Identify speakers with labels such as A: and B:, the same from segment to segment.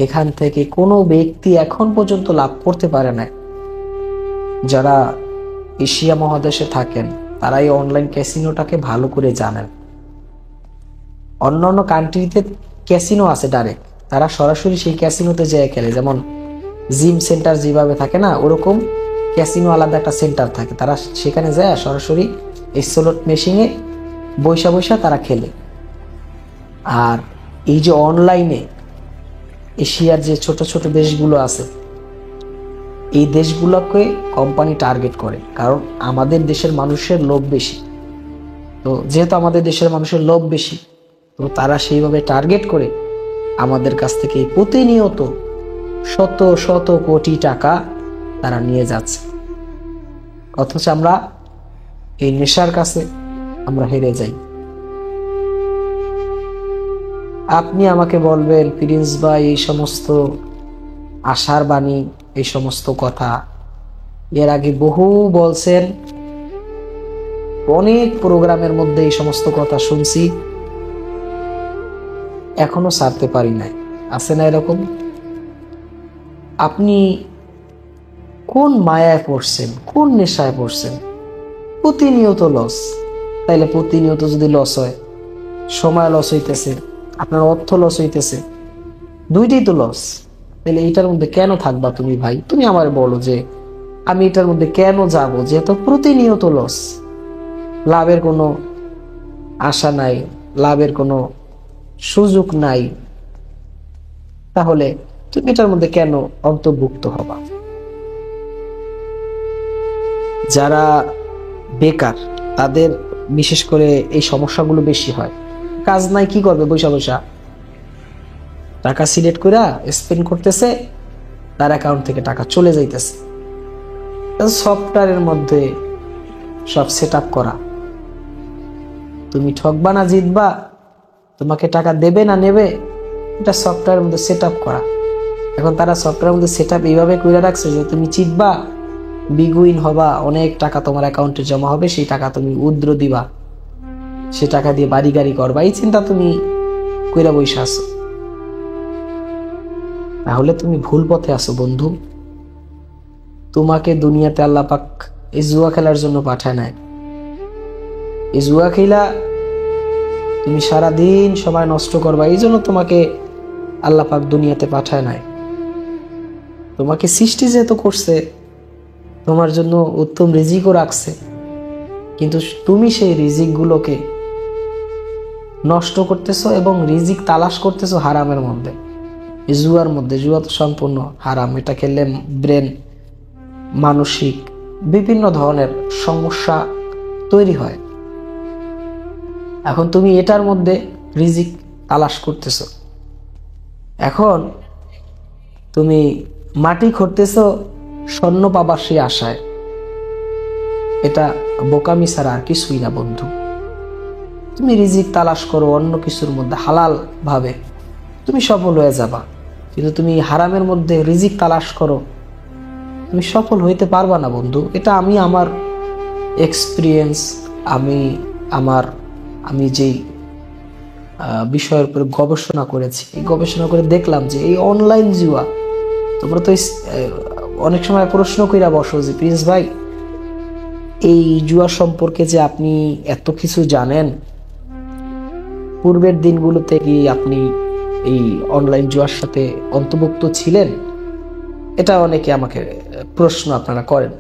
A: এখান থেকে কোনো ব্যক্তি এখন পর্যন্ত লাভ করতে পারে না। যারা এশিয়া মহাদেশে থাকেন তারা এই অনলাইন ক্যাসিনোটাকে ভালো করে জানেন। অন্যান্য কান্ট্রিতে ক্যাসিনো আছে ডাইরেক্ট, তারা সরাসরি সেই ক্যাসিনোতে যেয়ে খেলে। যেমন জিম সেন্টার যেভাবে থাকে না, ওরকম ক্যাসিনো আলাদা একটা সেন্টার থাকে, তারা সেখানে যায় সরাসরি এই স্লট মেশিনে বৈশা বৈশা তারা খেলে। আর এই যে অনলাইনে এশিয়ার যে ছোট ছোট দেশগুলো আছে, এই দেশগুলোকে কোম্পানি টার্গেট করে, কারণ আমাদের দেশের মানুষের লোভ বেশি। তো যেহেতু আমাদের দেশের মানুষের লোভ বেশি, তো তারা সেইভাবে টার্গেট করে আমাদের কাছ থেকে প্রতিনিয়ত শত শত কোটি টাকা তারা নিয়ে যাচ্ছে। অথচ আমরা এই নেশার কাছে আমরা হেরে যাই। আপনি আমাকে বলবেন, প্রিন্স ভাই এই সমস্ত আশার বাণী, এই সমস্ত কথা এর আগে বহু বলছেন, অনেক প্রোগ্রামের মধ্যে এই সমস্ত কথা শুনছি, এখনো ছাড়তে পারি নাই। আছে না এরকম? আপনি কোন মায়ায় পড়ছেন, কোন নেশায় পড়ছেন? প্রতিনিয়ত লস। তাইলে প্রতিনিয়ত যদি লস হয়, সময় লস হইতেছে, আপনার অর্থ লস হইতেছে, দুইটাই তো লস। তাহলে এইটার মধ্যে কেন থাকবা তুমি ভাই? তুমি আমার বলো যে আমি এটার মধ্যে কেন যাব, যেহেতু প্রতিনিয়ত লস, লাভের কোনো আশা নাই, লাভের কোনো সুযোগ নাই, তাহলে তুমি এটার মধ্যে কেন অন্তর্ভুক্ত হবা? যারা বেকার তাদের বিশেষ করে এই সমস্যাগুলো বেশি হয়। কাজ নাই, কি করবে? বৈশা বৈশা টাকা সিলেক্ট করে স্পেন্ড করতেছে, তার অ্যাকাউন্ট থেকে টাকা চলে যাইতেছে। সফটওয়্যারের মধ্যে সব সেট আপ করা, তুমি ঠকবা না জিতবা, তোমাকে টাকা দেবে না নেবে, এটা সফটওয়্যারের মধ্যে সেট আপ করা। এখন তারা সফটওয়্যারের মধ্যে সেট আপ এইভাবে করে রাখছে যে তুমি জিতবা, বিগুইন হবা, অনেক টাকা তোমার অ্যাকাউন্টে জমা হবে, সেই টাকা তুমি উদ্র দিবা, সে টাকা দিয়ে বাড়ি গাড়ি করবা, এই চিন্তা তুমি কইরা বসে আছো। তাহলে তুমি ভুল পথে আছো বন্ধু। তোমাকে দুনিয়াতে আল্লাহ পাক এই জুয়া খেলার জন্য পাঠায় নাই। এই জুয়া খেলা তুমি সারাদিন সময় নষ্ট করবা, এই জন্য তোমাকে আল্লাহ পাক দুনিয়াতে পাঠায় নাই। তোমাকে সৃষ্টি যেহেতু করছে, তোমার জন্য উত্তম রিজিকও রাখছে, কিন্তু তুমি সেই রিজিকগুলোকে নষ্ট করতেছো এবং রিজিক তালাশ করতেছো হারামের মধ্যে, এই জুয়ার মধ্যে। জুয়া তো সম্পূর্ণ হারাম। এটা খেললে ব্রেন, মানসিক বিভিন্ন ধরনের সমস্যা তৈরি হয়। এখন তুমি এটার মধ্যে রিজিক তালাশ করতেছো, এখন তুমি মাটি খুঁড়তেছো স্বর্ণ পাবার সেই আশায়। এটা বোকামি ছাড়া আর কিছুই না বন্ধু। তুমি রিজিক তালাশ করো অন্য কিছুর মধ্যে হালাল ভাবে, তুমি সফল হয়ে যাবা। কিন্তু তুমি হারামের মধ্যে রিজিক তালাশ করো, তুমি সফল হইতে পারবা না বন্ধু। এটা আমি আমার এক্সপিরিয়েন্স, আমি যেই বিষয়ের উপরে গবেষণা করেছি, এই গবেষণা করে দেখলাম যে এই অনলাইন জুয়া, তোমরা তো অনেক সময় প্রশ্ন কইরা বসো যে প্রিন্স ভাই এই জুয়া সম্পর্কে যে আপনি এত কিছু জানেন, পূর্বের দিনগুলোতে কি আপনি এই অনলাইন জুয়ার সাথে অন্তর্ভুক্ত ছিলেন? এটা অনেকে আমাকে প্রশ্ন আপনারা করেন।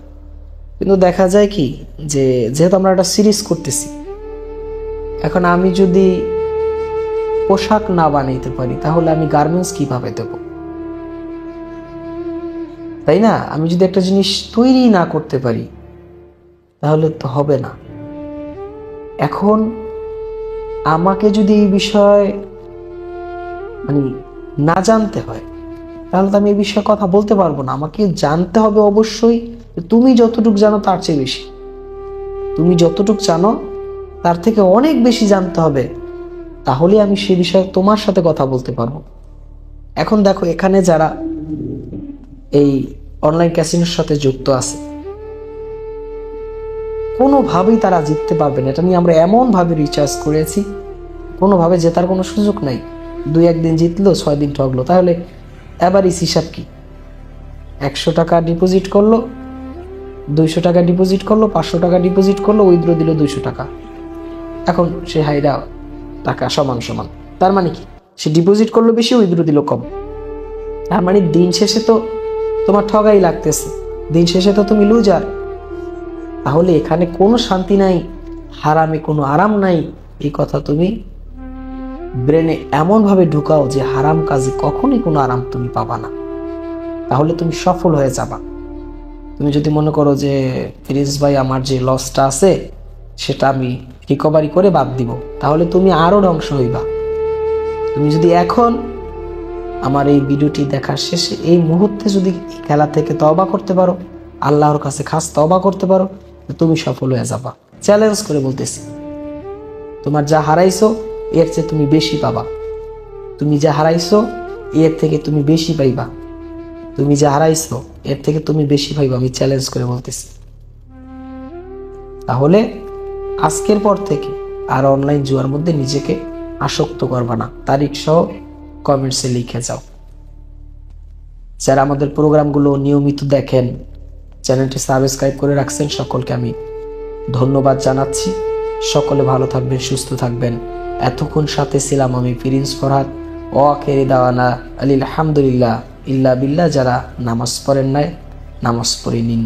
A: কিন্তু দেখা যায় কি যে যেহেতু আমরা একটা সিরিজ করতেছি, এখন আমি যদি পোশাক না বানাইতে পারি তাহলে আমি গার্মেন্টস কিভাবে দেব? তাই না? আমি যদি একটা জিনিস তৈরি না করতে পারি তাহলে তো হবে না। এখন আমাকে যদি এই বিষয় না জানতে হয় তাহলে তো আমি এই বিষয়ে কথা বলতে পারবো না। আমাকে জানতে হবে অবশ্যই। তুমি যতটুকু জানো তার চেয়ে বেশি, তুমি যতটুকু জানো তার থেকে অনেক বেশি জানতে হবে, তাহলে আমি সে বিষয়ে তোমার সাথে কথা বলতে পারবো। এখন দেখো, এখানে যারা এই অনলাইন ক্যাসিনোর সাথে যুক্ত আছে, কোনোভাবেই তারা জিততে পারবে না। এটা নিয়ে আমরা এমনভাবে রিসার্চ করেছি, কোনোভাবে জেতার কোনো সুযোগ নাই। 2-1 দিন জিতলো, 6 দিন ঠকলো, তাহলে অ্যাভারেজ হিসাব কি? 100 টাকা ডিপোজিট করলো, 200 টাকা ডিপোজিট করলো, 500 টাকা ডিপোজিট করলো, উইথড্র দিল 200 টাকা। এখন সে হাইরা টাকা সমান সমান। তার মানে কি? সে ডিপোজিট করলো বেশি, উইথড্র দিল কম। তার মানে দিন শেষে তো তোমার ঠগাই লাগতেছে, দিন শেষে তো তুমি লুজার। তাহলে এখানে কোনো শান্তি নাই, হারামে কোনো আরাম নাই, এই কথা তুমি ব্রেনে এমনভাবে ঢুকাও যে হারাম কাজে কখনোই কোনো আরাম তুমি পাবা না, তাহলে তুমি সফল হয়ে যাবা। তুমি যদি মনে করো যে ফিরিজ ভাই আমার যে লসটা আছে সেটা আমি রিকভারি করে বাদ দিব, তাহলে তুমি আরো ধ্বংস হইবা। তুমি যদি এখন আমার এই ভিডিওটি দেখার শেষে এই মুহূর্তে যদি খেলা থেকে তওবা করতে পারো, আল্লাহর কাছে খাস তওবা করতে পারো, তুমি সফল হয়ে যাবা। চ্যালেঞ্জ করে বলতেছি, তোমার যা হারাইছো এর চেয়ে তুমি বেশি পাবা। তুমি যা হারাইছো এর থেকে তুমি বেশি পাইবা। তুমি যা হারাইছো এর থেকে তুমি বেশি পাইবা, আমি চ্যালেঞ্জ করে বলতেছি। তাহলে আজকের পর থেকে আর অনলাইন জুয়ার মধ্যে নিজেকে আসক্ত করবা না। তারিখ সহ কমেন্টসে লিখে যাও। যারা আমাদের প্রোগ্রামগুলো নিয়মিত দেখেন, চ্যানেলটি সাবস্ক্রাইব করে রাখছেন, সকলকে আমি ধন্যবাদ জানাচ্ছি। সকলে ভালো থাকবেন, সুস্থ থাকবেন। এতক্ষণ সাথে ছিলাম আমি প্রিন্স ফরহাদ। ওয়াখিরি দাওয়ানা আলহামদুলিল্লাহ ইল্লা বিল্লাহ। যারা নামাজ পড়েন নাই, নামাজ পড়ে নিন।